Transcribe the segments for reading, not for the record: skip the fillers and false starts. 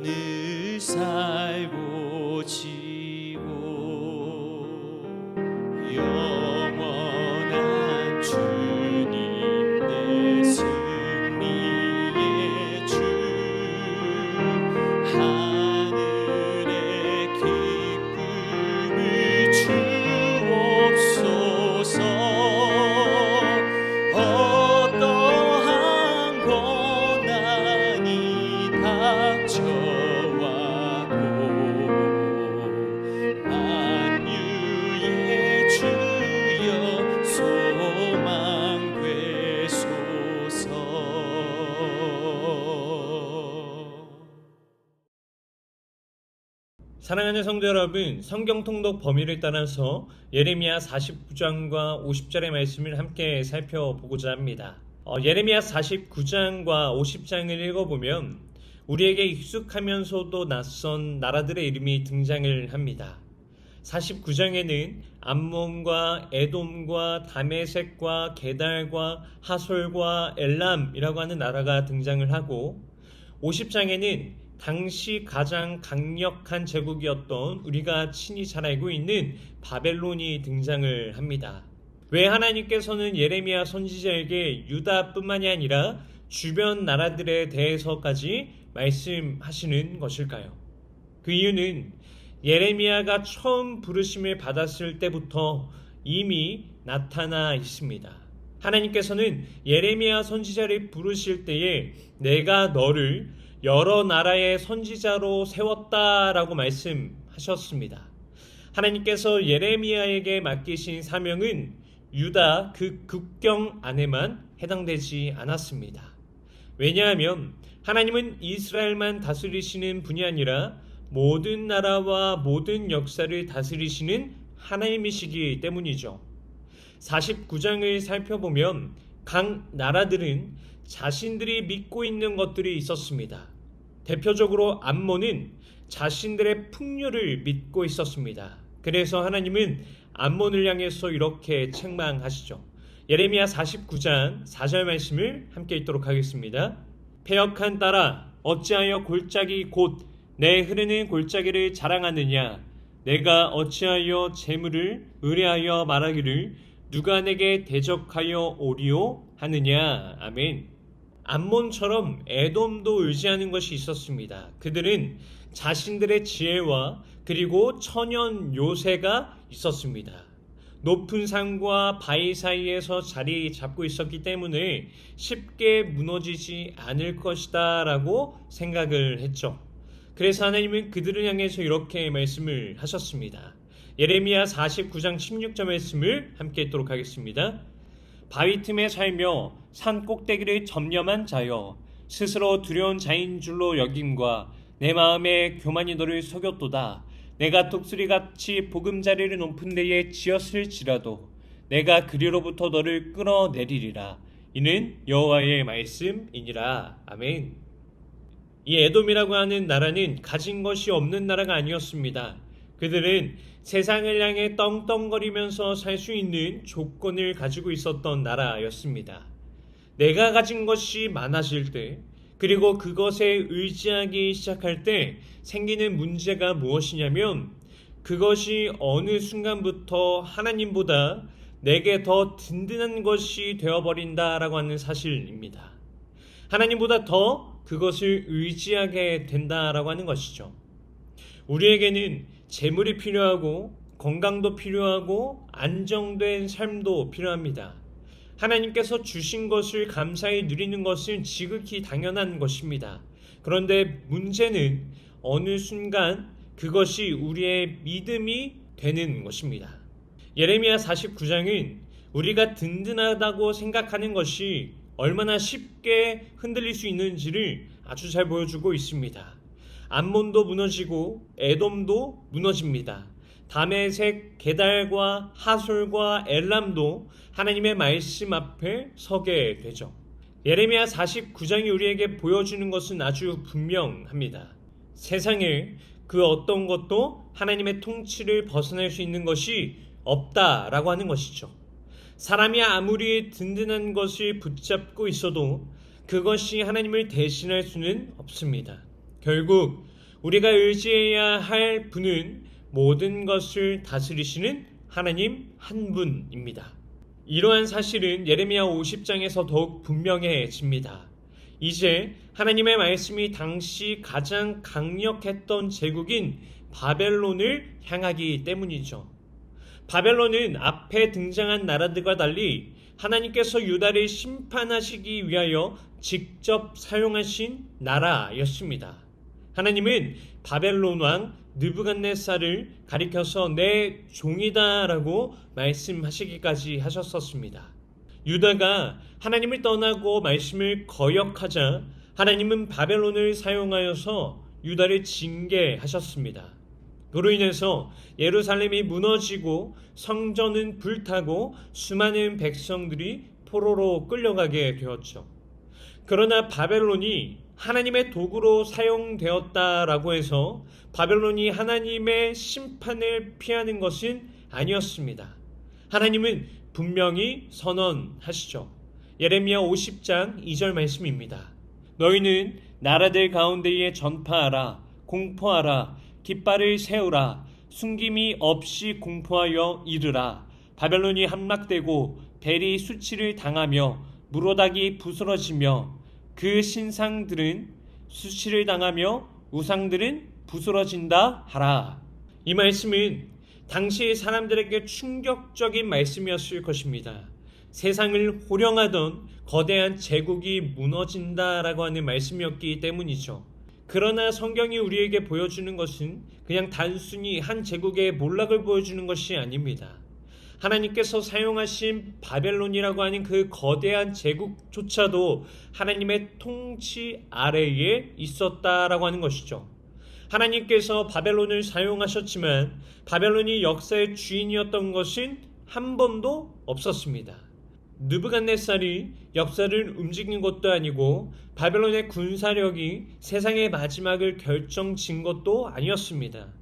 늘 살고 지고 영원한 주님 내 승리의 주 하늘의 기쁨을 주옵소서. 어떠한 고난이 닥쳐와도 만유의 주여 소망 되소서. 사랑하는 성도 여러분, 성경 통독 범위를 따라서 예레미야 49장과 50절의 말씀을 함께 살펴보고자 합니다. 예레미야 49장과 50장을 읽어보면 우리에게 익숙하면서도 낯선 나라들의 이름이 등장을 합니다. 49장에는 암몬과 에돔과 다메섹과 게달과 하솔과 엘람이라고 하는 나라가 등장을 하고, 50장에는 당시 가장 강력한 제국이었던 우리가 친히 잘 알고 있는 바벨론이 등장을 합니다. 왜 하나님께서는 예레미야 선지자에게 유다뿐만이 아니라 주변 나라들에 대해서까지 말씀하시는 것일까요? 그 이유는 예레미야가 처음 부르심을 받았을 때부터 이미 나타나 있습니다. 하나님께서는 예레미야 선지자를 부르실 때에 내가 너를 여러 나라의 선지자로 세웠다라고 말씀하셨습니다. 하나님께서 예레미야에게 맡기신 사명은 유다 그 국경 안에만 해당되지 않았습니다. 왜냐하면 하나님은 이스라엘만 다스리시는 분이 아니라 모든 나라와 모든 역사를 다스리시는 하나님이시기 때문이죠. 49장을 살펴보면 각 나라들은 자신들이 믿고 있는 것들이 있었습니다. 대표적으로 암몬은 자신들의 풍요를 믿고 있었습니다. 그래서 하나님은 암몬을 향해서 이렇게 책망하시죠. 예레미야 49장 4절 말씀을 함께 읽도록 하겠습니다. 패역한 딸아, 어찌하여 골짜기 곧 내 흐르는 골짜기를 자랑하느냐? 내가 어찌하여 재물을 의뢰하여 말하기를 누가 내게 대적하여 오리오 하느냐? 아멘. 암몬처럼 에돔도 의지하는 것이 있었습니다. 그들은 자신들의 지혜와 그리고 천연 요새가 있었습니다. 높은 산과 바위 사이에서 자리 잡고 있었기 때문에 쉽게 무너지지 않을 것이다 라고 생각을 했죠. 그래서 하나님은 그들을 향해서 이렇게 말씀을 하셨습니다. 예레미야 49장 16절 말씀을 함께 읽도록 하겠습니다. 바위 틈에 살며 산 꼭대기를 점령한 자여, 스스로 두려운 자인 줄로 여김과 내 마음에 교만이 너를 속였도다. 내가 독수리같이 보금자리를 높은 데에 지었을지라도 내가 그리로부터 너를 끌어내리리라. 이는 여호와의 말씀이니라. 아멘. 이 에돔이라고 하는 나라는 가진 것이 없는 나라가 아니었습니다. 그들은 세상을 향해 떵떵거리면서 살 수 있는 조건을 가지고 있었던 나라였습니다. 내가 가진 것이 많아질 때, 그리고 그것에 의지하기 시작할 때 생기는 문제가 무엇이냐면, 그것이 어느 순간부터 하나님보다 내게 더 든든한 것이 되어버린다라고 하는 사실입니다. 하나님보다 더 그것을 의지하게 된다라고 하는 것이죠. 우리에게는 재물이 필요하고 건강도 필요하고 안정된 삶도 필요합니다. 하나님께서 주신 것을 감사히 누리는 것은 지극히 당연한 것입니다. 그런데 문제는 어느 순간 그것이 우리의 믿음이 되는 것입니다. 예레미야 49장은 우리가 든든하다고 생각하는 것이 얼마나 쉽게 흔들릴 수 있는지를 아주 잘 보여주고 있습니다. 암몬도 무너지고 에돔도 무너집니다. 다메섹, 게달과 하솔과 엘람도 하나님의 말씀 앞에 서게 되죠. 예레미야 49장이 우리에게 보여주는 것은 아주 분명합니다. 세상에 그 어떤 것도 하나님의 통치를 벗어날 수 있는 것이 없다라고 하는 것이죠. 사람이 아무리 든든한 것을 붙잡고 있어도 그것이 하나님을 대신할 수는 없습니다. 결국 우리가 의지해야 할 분은 모든 것을 다스리시는 하나님 한 분입니다. 이러한 사실은 예레미야 50장에서 더욱 분명해집니다. 이제 하나님의 말씀이 당시 가장 강력했던 제국인 바벨론을 향하기 때문이죠. 바벨론은 앞에 등장한 나라들과 달리 하나님께서 유다를 심판하시기 위하여 직접 사용하신 나라였습니다. 하나님은 바벨론 왕 느부갓네살을 가리켜서 내 종이다라고 말씀하시기까지 하셨었습니다. 유다가 하나님을 떠나고 말씀을 거역하자 하나님은 바벨론을 사용하여서 유다를 징계하셨습니다. 그로 인해서 예루살렘이 무너지고 성전은 불타고 수많은 백성들이 포로로 끌려가게 되었죠. 그러나 바벨론이 하나님의 도구로 사용되었다라고 해서 바벨론이 하나님의 심판을 피하는 것은 아니었습니다. 하나님은 분명히 선언하시죠. 예레미야 50장 2절 말씀입니다. 너희는 나라들 가운데에 전파하라, 공포하라, 깃발을 세우라, 숨김이 없이 공포하여 이르라. 바벨론이 함락되고 벨이 수치를 당하며 무로닥이 부스러지며 그 신상들은 수치를 당하며 우상들은 부스러진다 하라. 이 말씀은 당시 사람들에게 충격적인 말씀이었을 것입니다. 세상을 호령하던 거대한 제국이 무너진다라고 하는 말씀이었기 때문이죠. 그러나 성경이 우리에게 보여주는 것은 그냥 단순히 한 제국의 몰락을 보여주는 것이 아닙니다. 하나님께서 사용하신 바벨론이라고 하는 그 거대한 제국조차도 하나님의 통치 아래에 있었다라고 하는 것이죠. 하나님께서 바벨론을 사용하셨지만 바벨론이 역사의 주인이었던 것은 한 번도 없었습니다. 느부갓네살이 역사를 움직인 것도 아니고 바벨론의 군사력이 세상의 마지막을 결정진 것도 아니었습니다.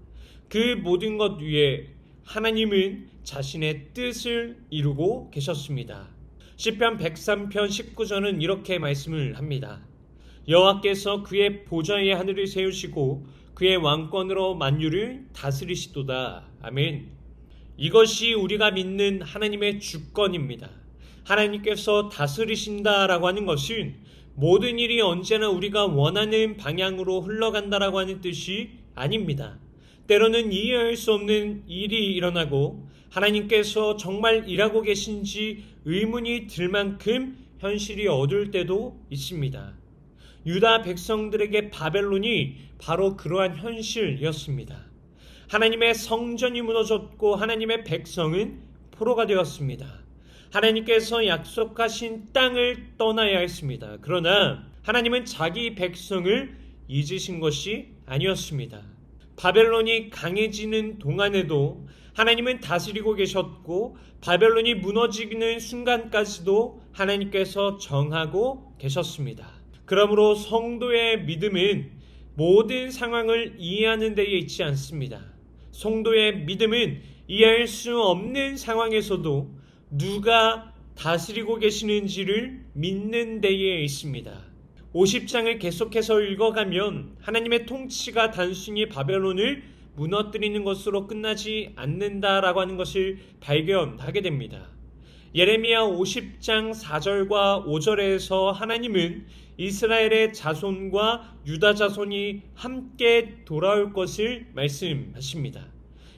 그 모든 것 위에 하나님은 자신의 뜻을 이루고 계셨습니다. 시편 103편 19절은 이렇게 말씀을 합니다. 여호와께서 그의 보좌에 하늘을 세우시고 그의 왕권으로 만유를 다스리시도다. 아멘. 이것이 우리가 믿는 하나님의 주권입니다. 하나님께서 다스리신다라고 하는 것은 모든 일이 언제나 우리가 원하는 방향으로 흘러간다라고 하는 뜻이 아닙니다. 때로는 이해할 수 없는 일이 일어나고 하나님께서 정말 일하고 계신지 의문이 들 만큼 현실이 어두울 때도 있습니다. 유다 백성들에게 바벨론이 바로 그러한 현실이었습니다. 하나님의 성전이 무너졌고 하나님의 백성은 포로가 되었습니다. 하나님께서 약속하신 땅을 떠나야 했습니다. 그러나 하나님은 자기 백성을 잊으신 것이 아니었습니다. 바벨론이 강해지는 동안에도 하나님은 다스리고 계셨고 바벨론이 무너지는 순간까지도 하나님께서 정하고 계셨습니다. 그러므로 성도의 믿음은 모든 상황을 이해하는 데에 있지 않습니다. 성도의 믿음은 이해할 수 없는 상황에서도 누가 다스리고 계시는지를 믿는 데에 있습니다. 50장을 계속해서 읽어가면 하나님의 통치가 단순히 바벨론을 무너뜨리는 것으로 끝나지 않는다라고 하는 것을 발견하게 됩니다. 예레미야 50장 4절과 5절에서 하나님은 이스라엘의 자손과 유다 자손이 함께 돌아올 것을 말씀하십니다.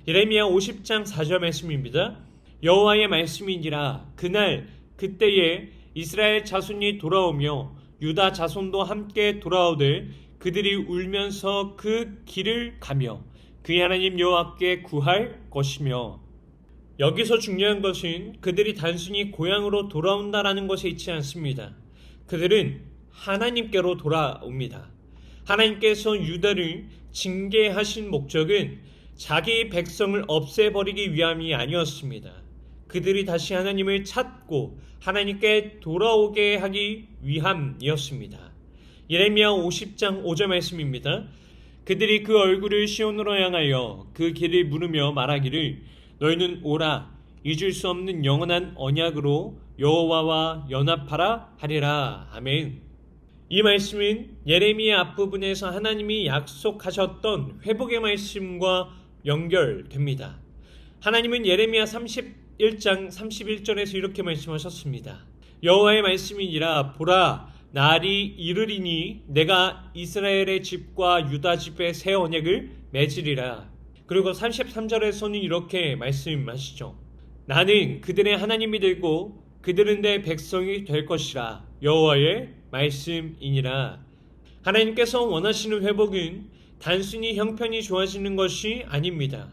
예레미야 50장 4절 말씀입니다. 여호와의 말씀이니라. 그날 그때에 이스라엘 자손이 돌아오며 유다 자손도 함께 돌아오되 그들이 울면서 그 길을 가며 그의 하나님 여호와께 구할 것이며. 여기서 중요한 것은 그들이 단순히 고향으로 돌아온다라는 것에 있지 않습니다. 그들은 하나님께로 돌아옵니다. 하나님께서 유다를 징계하신 목적은 자기 백성을 없애버리기 위함이 아니었습니다. 그들이 다시 하나님을 찾고 하나님께 돌아오게 하기 위함이었습니다. 예레미야 50장 5절 말씀입니다. 그들이 그 얼굴을 시온으로 향하여 그 길을 물으며 말하기를 너희는 오라 잊을 수 없는 영원한 언약으로 여호와와 연합하라 하리라. 아멘. 이 말씀은 예레미야 앞부분에서 하나님이 약속하셨던 회복의 말씀과 연결됩니다. 하나님은 예레미야 31장 31절에서 이렇게 말씀하셨습니다. 여호와의 말씀이니라 보라 날이 이르리니 내가 이스라엘의 집과 유다 집의 새 언약을 맺으리라. 그리고 33절에서는 이렇게 말씀하시죠. 나는 그들의 하나님이 되고 그들은 내 백성이 될 것이라. 여호와의 말씀이니라. 하나님께서 원하시는 회복은 단순히 형편이 좋아지는 것이 아닙니다.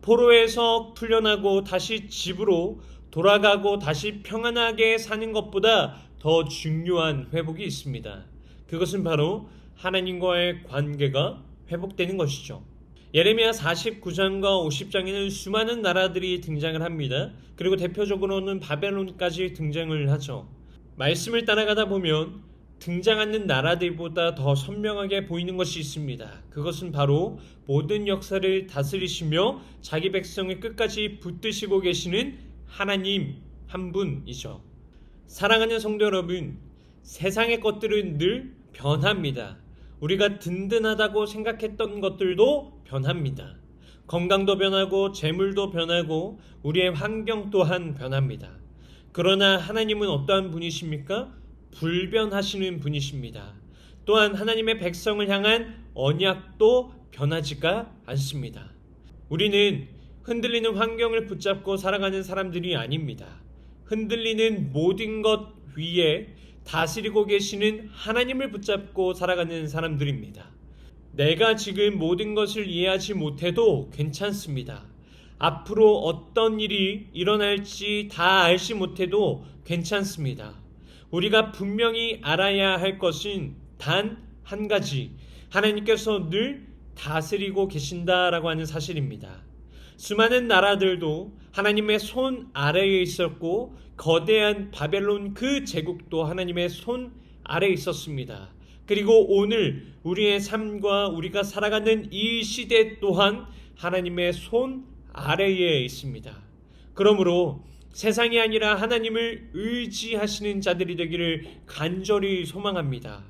포로에서 풀려나고 다시 집으로 돌아가고 다시 평안하게 사는 것보다 더 중요한 회복이 있습니다. 그것은 바로 하나님과의 관계가 회복되는 것이죠. 예레미야 49장과 50장에는 수많은 나라들이 등장을 합니다. 그리고 대표적으로는 바벨론까지 등장을 하죠. 말씀을 따라가다 보면 등장하는 나라들보다 더 선명하게 보이는 것이 있습니다. 그것은 바로 모든 역사를 다스리시며 자기 백성을 끝까지 붙드시고 계시는 하나님 한 분이죠. 사랑하는 성도 여러분, 세상의 것들은 늘 변합니다. 우리가 든든하다고 생각했던 것들도 변합니다. 건강도 변하고 재물도 변하고 우리의 환경 또한 변합니다. 그러나 하나님은 어떠한 분이십니까? 불변하시는 분이십니다. 또한 하나님의 백성을 향한 언약도 변하지가 않습니다. 우리는 흔들리는 환경을 붙잡고 살아가는 사람들이 아닙니다. 흔들리는 모든 것 위에 다스리고 계시는 하나님을 붙잡고 살아가는 사람들입니다. 내가 지금 모든 것을 이해하지 못해도 괜찮습니다. 앞으로 어떤 일이 일어날지 다 알지 못해도 괜찮습니다. 우리가 분명히 알아야 할 것은 단 한 가지, 하나님께서 늘 다스리고 계신다라고 하는 사실입니다. 수많은 나라들도 하나님의 손 아래에 있었고 거대한 바벨론 그 제국도 하나님의 손 아래에 있었습니다. 그리고 오늘 우리의 삶과 우리가 살아가는 이 시대 또한 하나님의 손 아래에 있습니다. 그러므로 세상이 아니라 하나님을 의지하시는 자들이 되기를 간절히 소망합니다.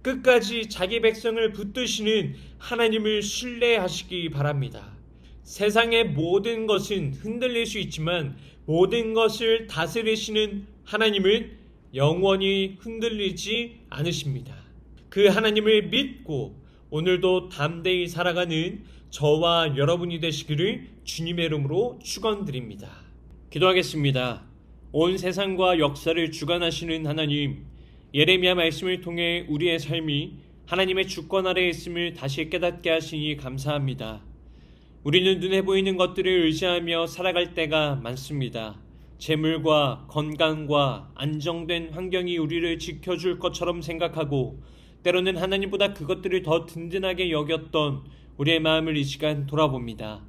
끝까지 자기 백성을 붙드시는 하나님을 신뢰하시기 바랍니다. 세상의 모든 것은 흔들릴 수 있지만 모든 것을 다스리시는 하나님은 영원히 흔들리지 않으십니다. 그 하나님을 믿고 오늘도 담대히 살아가는 저와 여러분이 되시기를 주님의 이름으로 축원드립니다. 기도하겠습니다. 온 세상과 역사를 주관하시는 하나님, 예레미야 말씀을 통해 우리의 삶이 하나님의 주권 아래에 있음을 다시 깨닫게 하시니 감사합니다. 우리는 눈에 보이는 것들을 의지하며 살아갈 때가 많습니다. 재물과 건강과 안정된 환경이 우리를 지켜줄 것처럼 생각하고 때로는 하나님보다 그것들을 더 든든하게 여겼던 우리의 마음을 이 시간 돌아봅니다.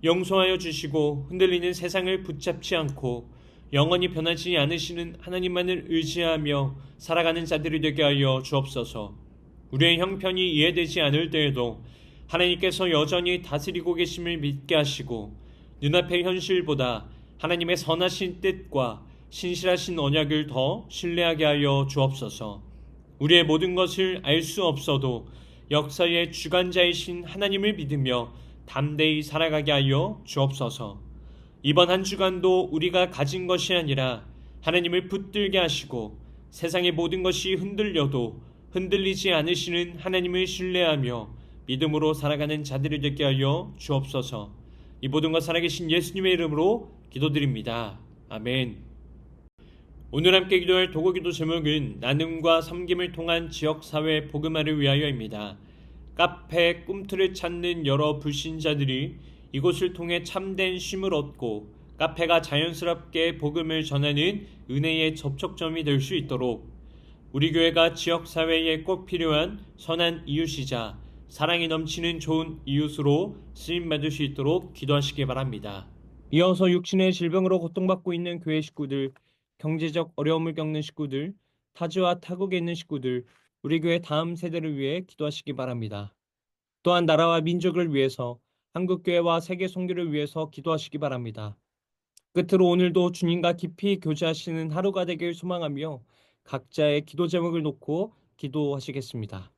용서하여 주시고 흔들리는 세상을 붙잡지 않고 영원히 변하지 않으시는 하나님만을 의지하며 살아가는 자들이 되게 하여 주옵소서. 우리의 형편이 이해되지 않을 때에도 하나님께서 여전히 다스리고 계심을 믿게 하시고 눈앞의 현실보다 하나님의 선하신 뜻과 신실하신 언약을 더 신뢰하게 하여 주옵소서. 우리의 모든 것을 알 수 없어도 역사의 주관자이신 하나님을 믿으며 담대히 살아가게 하여 주옵소서. 이번 한 주간도 우리가 가진 것이 아니라 하나님을 붙들게 하시고 세상의 모든 것이 흔들려도 흔들리지 않으시는 하나님을 신뢰하며 믿음으로 살아가는 자들이 되게 하여 주옵소서. 이 모든 것 살아계신 예수님의 이름으로 기도드립니다. 아멘. 오늘 함께 기도할 도구기도 제목은 나눔과 섬김을 통한 지역사회 복음화를 위하여입니다. 카페 꿈틀을 찾는 여러 불신자들이 이곳을 통해 참된 쉼을 얻고 카페가 자연스럽게 복음을 전하는 은혜의 접촉점이 될 수 있도록 우리 교회가 지역사회에 꼭 필요한 선한 이웃이자 사랑이 넘치는 좋은 이웃으로 쓰임받을 수 있도록 기도하시기 바랍니다. 이어서 육신의 질병으로 고통받고 있는 교회 식구들, 경제적 어려움을 겪는 식구들, 타지와 타국에 있는 식구들, 우리 교회 다음 세대를 위해 기도하시기 바랍니다. 또한 나라와 민족을 위해서 한국교회와 세계 선교를 위해서 기도하시기 바랍니다. 끝으로 오늘도 주님과 깊이 교제하시는 하루가 되길 소망하며 각자의 기도 제목을 놓고 기도하시겠습니다.